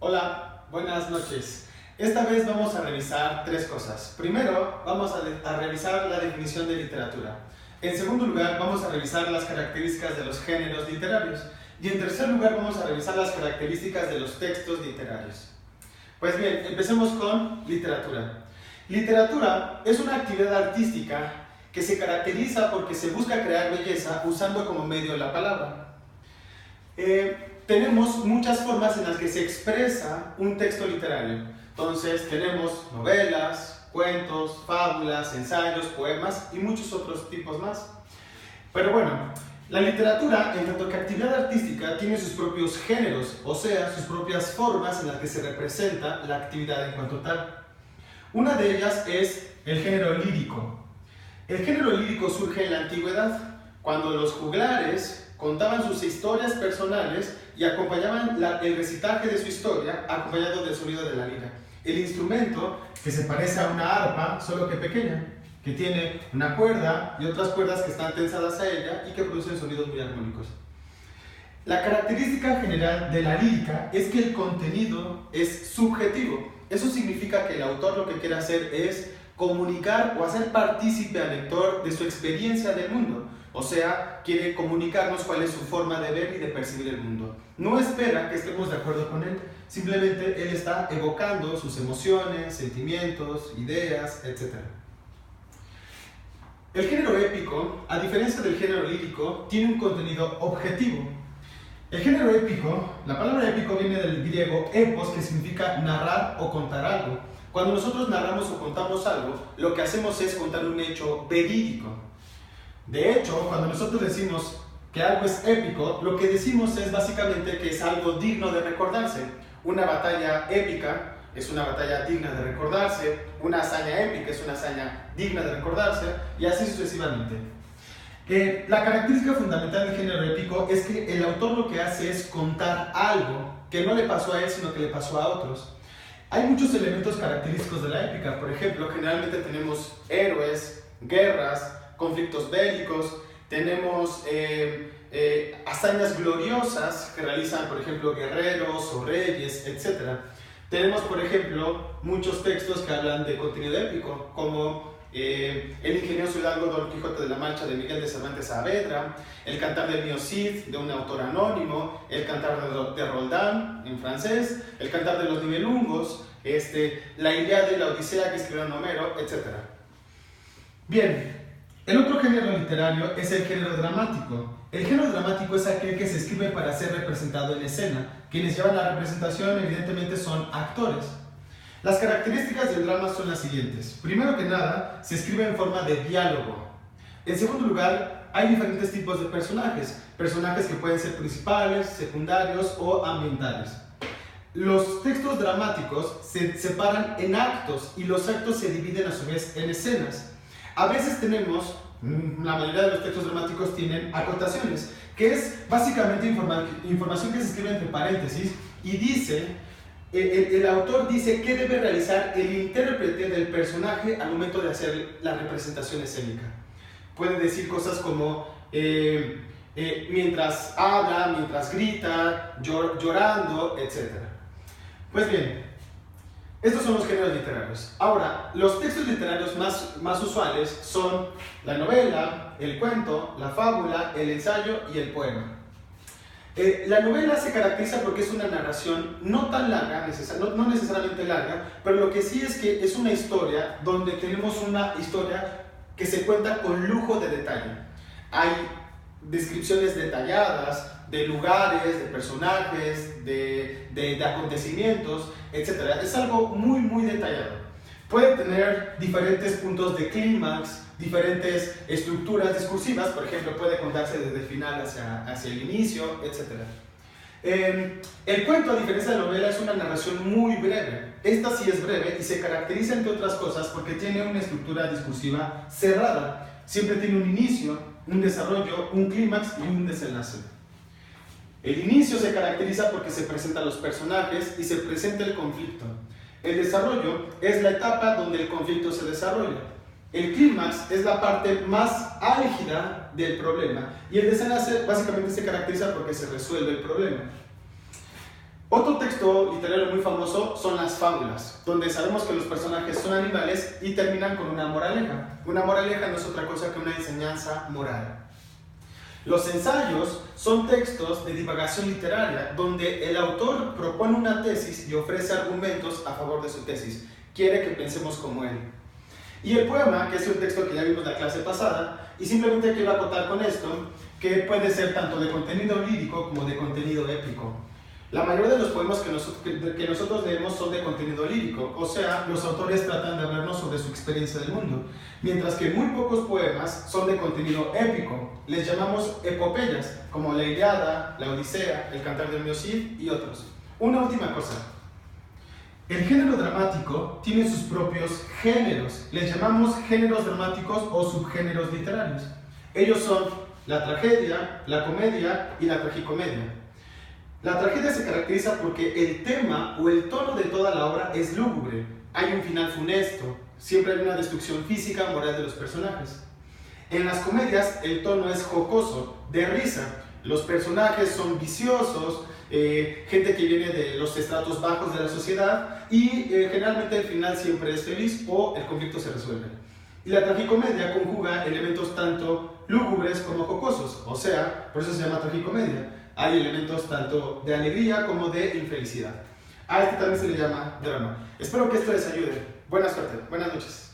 Hola, buenas noches. Esta vez vamos a revisar tres cosas. Primero, vamos a revisar la definición de literatura. En segundo lugar, vamos a revisar las características de los géneros literarios. Y en tercer lugar, vamos a revisar las características de los textos literarios. Pues bien, empecemos con literatura. Literatura es una actividad artística que se caracteriza porque se busca crear belleza usando como medio la palabra. Tenemos muchas formas en las que se expresa un texto literario. Entonces tenemos novelas, cuentos, fábulas, ensayos, poemas y muchos otros tipos más. Pero bueno, la literatura, en tanto que actividad artística, tiene sus propios géneros, o sea, sus propias formas en las que se representa la actividad en cuanto tal. Una de ellas es el género lírico. El género lírico surge en la antigüedad, cuando los juglares contaban sus historias personales y acompañaban el recitaje de su historia acompañado del sonido de la lira. El instrumento que se parece a una arpa, solo que pequeña, que tiene una cuerda y otras cuerdas que están tensadas a ella y que producen sonidos muy armónicos. La característica general de la lírica es que el contenido es subjetivo. Eso significa que el autor lo que quiere hacer es comunicar o hacer partícipe al lector de su experiencia del mundo. O sea, quiere comunicarnos cuál es su forma de ver y de percibir el mundo. No espera que estemos de acuerdo con él, simplemente él está evocando sus emociones, sentimientos, ideas, etc. El género épico, a diferencia del género lírico, tiene un contenido objetivo. El género épico, la palabra épico viene del griego epos, que significa narrar o contar algo. Cuando nosotros narramos o contamos algo, lo que hacemos es contar un hecho verídico. De hecho, cuando nosotros decimos que algo es épico, lo que decimos es básicamente que es algo digno de recordarse. Una batalla épica es una batalla digna de recordarse, una hazaña épica es una hazaña digna de recordarse, y así sucesivamente. La característica fundamental del género épico es que el autor lo que hace es contar algo que no le pasó a él, sino que le pasó a otros. Hay muchos elementos característicos de la épica. Por ejemplo, generalmente tenemos héroes, guerras, conflictos bélicos, tenemos hazañas gloriosas que realizan, por ejemplo, guerreros o reyes, etc. Tenemos, por ejemplo, muchos textos que hablan de contenido épico, como el ingenioso hidalgo Don Quijote de la Mancha de Miguel de Cervantes Saavedra, el Cantar del Mío Cid de un autor anónimo, el Cantar de Roldán en francés, el Cantar de los Nibelungos, la Ilíada y la Odisea que escribió Homero, etc. Bien, el otro género literario es el género dramático. El género dramático es aquel que se escribe para ser representado en escena. Quienes llevan la representación evidentemente son actores. Las características del drama son las siguientes. Primero que nada, se escribe en forma de diálogo. En segundo lugar, hay diferentes tipos de personajes. Personajes que pueden ser principales, secundarios o ambientales. Los textos dramáticos se separan en actos y los actos se dividen a su vez en escenas. A veces tenemos, la mayoría de los textos dramáticos tienen acotaciones, que es básicamente información que se escribe entre paréntesis y dice, el autor dice qué debe realizar el intérprete del personaje al momento de hacer la representación escénica. Puede decir cosas como mientras habla, mientras grita, llorando, etc. Pues bien, estos son los géneros literarios. Ahora, los textos literarios más usuales son la novela, el cuento, la fábula, el ensayo y el poema. La novela se caracteriza porque es una narración no tan larga, no necesariamente larga, pero lo que sí es que es una historia donde tenemos una historia que se cuenta con lujo de detalle. Hay descripciones detalladas de lugares, de personajes, de acontecimientos, etc. Es algo muy, muy detallado. Puede tener diferentes puntos de clímax, diferentes estructuras discursivas, por ejemplo, puede contarse desde el final hacia el inicio, etc. El cuento, a diferencia de la novela, es una narración muy breve. Esta sí es breve y se caracteriza, entre otras cosas, porque tiene una estructura discursiva cerrada. Siempre tiene un inicio, un desarrollo, un clímax y un desenlace. El inicio se caracteriza porque se presentan los personajes y se presenta el conflicto. El desarrollo es la etapa donde el conflicto se desarrolla. El clímax es la parte más álgida del problema y el desenlace básicamente se caracteriza porque se resuelve el problema. Otro texto literario muy famoso son las fábulas, donde sabemos que los personajes son animales y terminan con una moraleja. Una moraleja no es otra cosa que una enseñanza moral. Los ensayos son textos de divagación literaria, donde el autor propone una tesis y ofrece argumentos a favor de su tesis. Quiere que pensemos como él. Y el poema, que es un texto que ya vimos la clase pasada, y simplemente quiero acotar con esto, que puede ser tanto de contenido lírico como de contenido épico. La mayoría de los poemas que nosotros leemos son de contenido lírico, o sea, los autores tratan de hablarnos sobre su experiencia del mundo, mientras que muy pocos poemas son de contenido épico. Les llamamos epopeyas, como la Ilíada, la Odisea, el Cantar de Homero y otros. Una última cosa. El género dramático tiene sus propios géneros. Les llamamos géneros dramáticos o subgéneros literarios. Ellos son la tragedia, la comedia y la tragicomedia. La tragedia se caracteriza porque el tema o el tono de toda la obra es lúgubre. Hay un final funesto, siempre hay una destrucción física, moral de los personajes. En las comedias el tono es jocoso, de risa. Los personajes son viciosos, gente que viene de los estratos bajos de la sociedad y generalmente el final siempre es feliz o el conflicto se resuelve. Y la tragicomedia conjuga elementos tanto lúgubres como jocosos, o sea, por eso se llama tragicomedia. Hay elementos tanto de alegría como de infelicidad. A este también se le llama drama. Espero que esto les ayude. Buena suerte, buenas noches.